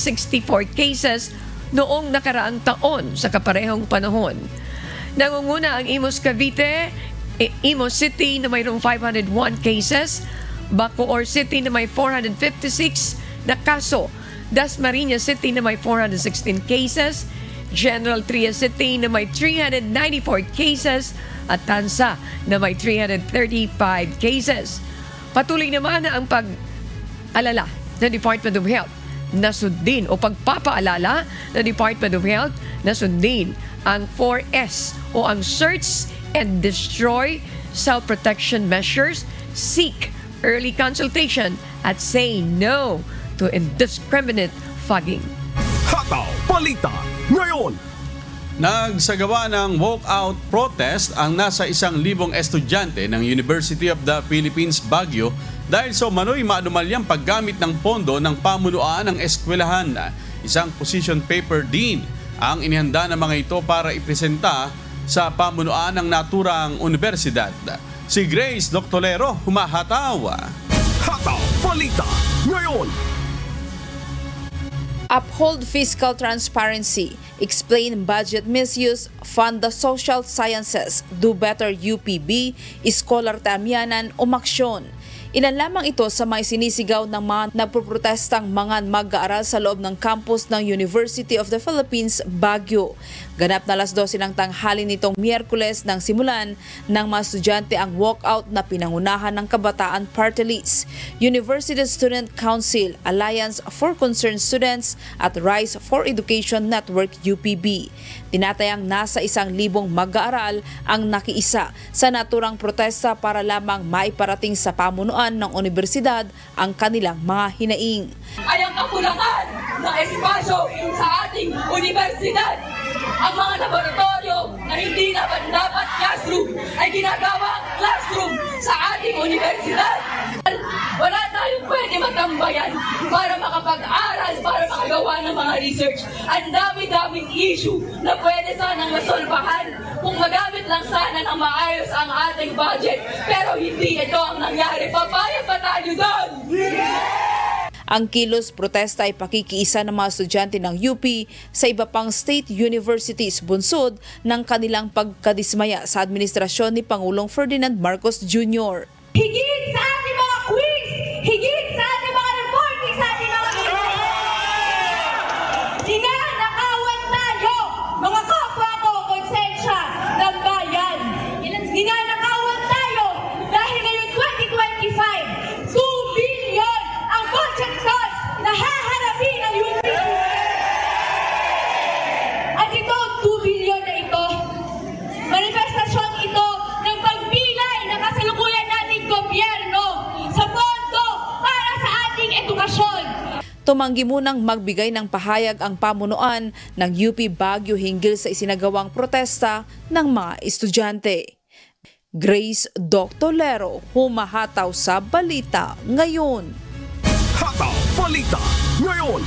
cases noong nakaraang taon sa kaparehong panahon. Nangunguna ang Imus Cavite, Imus City na mayroong 501 cases, Bacoor City na may 456 na kaso, Dasmariñas City na may 416 cases, General Trias City na may 394 cases at Tansa na may 335 cases. Patuloy naman ang pag-alala ng Department of Health na sundin o pagpapaalala ng Department of Health na sundin ang 4S o ang Search and Destroy, self-protection measures, seek early consultation at say no to indiscriminate fogging. Hataw Balita ngayon. Nagsagawa ng walkout protest ang nasa 1,000 estudyante ng University of the Philippines, Baguio dahil sa umano'y maanumalyang paggamit ng pondo ng pamunuan ng eskwelahan. Isang position paper din ang inihanda ng mga ito para ipresenta sa pamunuan ng naturang universidad. Si Grace Doctolero humahataw. Hataw Balita ngayon. Uphold fiscal transparency, explain budget misuse, fund the social sciences, do better UPB, Scholar Tamianan, umaksyon. Ilan lamang ito sa may sinisigaw ng mga nagpoprotestang mga mag-aaral sa loob ng campus ng University of the Philippines, Baguio. Ganap na 12:00 ng tanghali nitong Miyerkules nang simulan ng mga estudyante ang walkout na pinangunahan ng Kabataan Party List, University Student Council, Alliance for Concerned Students at Rise for Education Network UPB. Tinatayang nasa 1,000 mag-aaral ang nakiisa sa naturang protesta para lamang maiparating sa pamunuan ng universidad ang kanilang mga hinaing. Ay ang kakulangan ng espasyo sa ating universidad. Ang mga laboratorio na hindi dapat classroom ay ginagawang classroom sa ating universidad. Wala tayong pwede matambayan para makapag-aral, para makagawa ng mga research. Ang dami-daming issue na pwede sanang masolbahan kung magamit lang sana ng maayos ang ating budget. Pero hindi ito ang nangyari. Papayag pa tayo doon! Ang kilos protesta ay pakikiisa ng mga estudyante ng UP sa iba pang state universities bunsod ng kanilang pagkadismaya sa administrasyon ni Pangulong Ferdinand Marcos Jr. Higit sa ating mga quiz! Higit sa ating mga reporting sa ating mga ninanakawan tayo, mga kapwa ko, konsensya ng bayan. Ninanakawan tayo dahil ngayong 2025, 2 billion ang budget cuts na haharapin ng UP. At ito, 2 billion na ito, manifestasyon ito ng pagpilay na kasalukuyan nating gobyerno sa pondo para sa ating edukasyon. Tumanggi munang magbigay ng pahayag ang pamunuan ng UP Baguio hinggil sa isinagawang protesta ng mga estudyante. Grace Doctolero, humahataw sa Balita Ngayon. Hataw Balita Ngayon.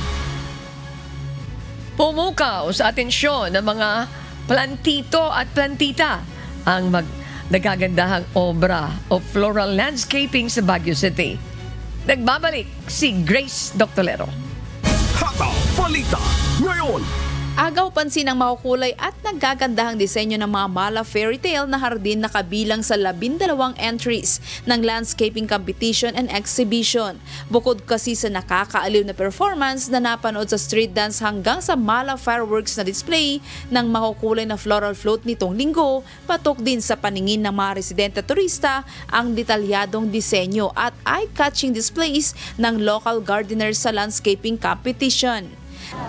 Pumukaw sa atensyon ng mga plantito at plantita ang nagagandahang obra o floral landscaping sa Baguio City. Nagbabalik si Grace Doctolero. Hataw Balita Ngayon. Agaw pansin ang makukulay at naggagandahang disenyo ng mga Mala Fairy Tale na hardin na kabilang sa 12 entries ng landscaping competition and exhibition. Bukod kasi sa nakakaaliw na performance na napanood sa street dance hanggang sa Mala fireworks na display ng makukulay na floral float nitong linggo, patok din sa paningin ng mga residente at turista ang detalyadong disenyo at eye-catching displays ng local gardeners sa landscaping competition.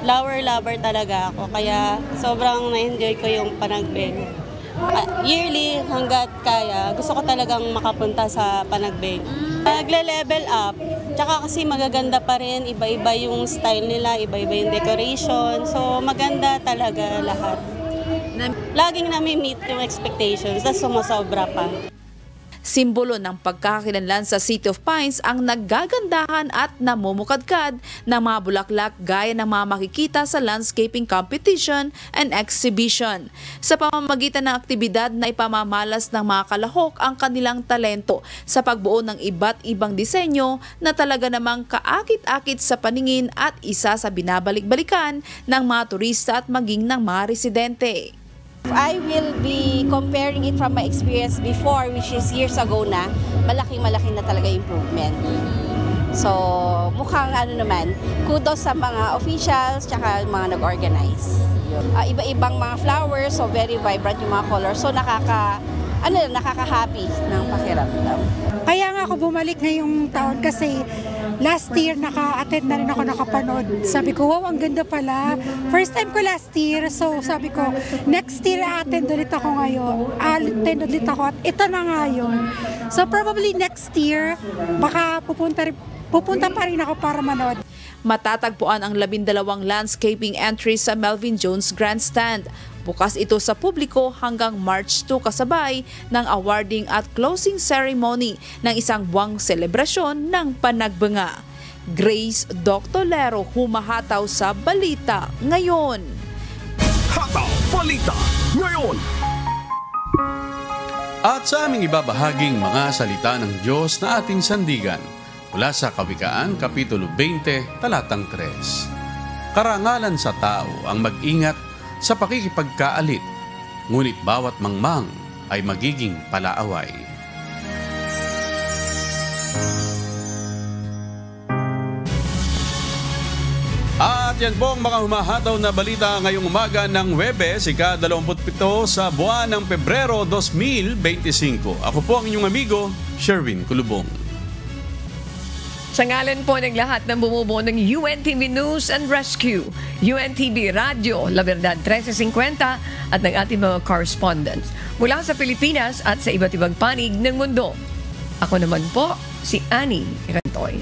Flower lover talaga ako, kaya sobrang na-enjoy ko yung Panagbeng. Yearly, hanggat kaya, gusto ko talagang makapunta sa Panagbeng. Nagle-level up, tsaka kasi magaganda pa rin, iba-iba yung style nila, iba-iba yung decoration, so maganda talaga lahat. Laging nami-meet yung expectations, tas sumasobra pa. Simbolo ng pagkakakilanlan sa City of Pines ang naggagandahan at namumukadkad ng mga bulaklak gaya ng mga makikita sa landscaping competition and exhibition. Sa pamamagitan ng aktibidad na ipamamalas ng mga kalahok ang kanilang talento sa pagbuo ng iba't ibang disenyo na talaga namang kaakit-akit sa paningin at isa sa binabalik-balikan ng mga turista at maging ng mga residente. I will be comparing it from my experience before, which is years ago na, malaking-malaki na talaga improvement. So, mukhang kudos sa mga officials tsaka mga nag-organize. Iba-ibang mga flowers, so very vibrant yung mga colors. So, nakaka-happy ng pakiramdam. Kaya nga ako bumalik ngayong taon kasi last year naka-attend na rin ako, nakapanood. Sabi ko, wow, ang ganda pala. First time ko last year, so sabi ko, next year attend ulit ako ngayon. Attend ulit ako at ito na nga yun. So probably next year, baka pupunta pa rin ako para manood. Matatagpuan ang 12 landscaping entries sa Melvin Jones Grandstand. Bukas ito sa publiko hanggang March 2 kasabay ng awarding at closing ceremony ng isang buwang selebrasyon ng Panagbenga. Grace Doctolero humahataw sa Balita Ngayon. Hataw Balita Ngayon. At sa aming ibabahaging mga salita ng Diyos na ating sandigan mula sa Kawikaan, Kapitulo 20, Talatang 3. Karangalan sa tao ang mag-ingat sa pakikipagkaalit, ngunit bawat mangmang ay magiging palaaway. At yan po ang mga humahataw na balita ngayong umaga ng Huwebes, ika-27 sa buwan ng Pebrero 2025. Ako po ang inyong amigo, Sherwin Kulubong. Sa ngalan po ng lahat ng bumubuo ng UNTV News and Rescue, UNTV Radio, La Verdad 1350 at ng ating mga correspondents mula sa Pilipinas at sa iba't ibang panig ng mundo. Ako naman po, si Annie Rantoy.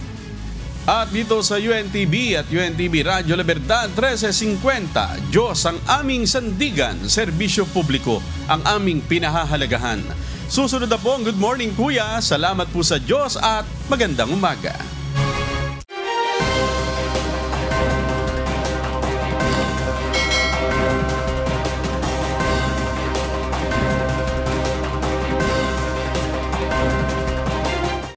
At dito sa UNTV at UNTV Radio La Verdad 1350, Diyos ang aming sandigan, serbisyo publiko ang aming pinahahalagahan. Susunod na po ang Good Morning Kuya. Salamat po sa Diyos at magandang umaga.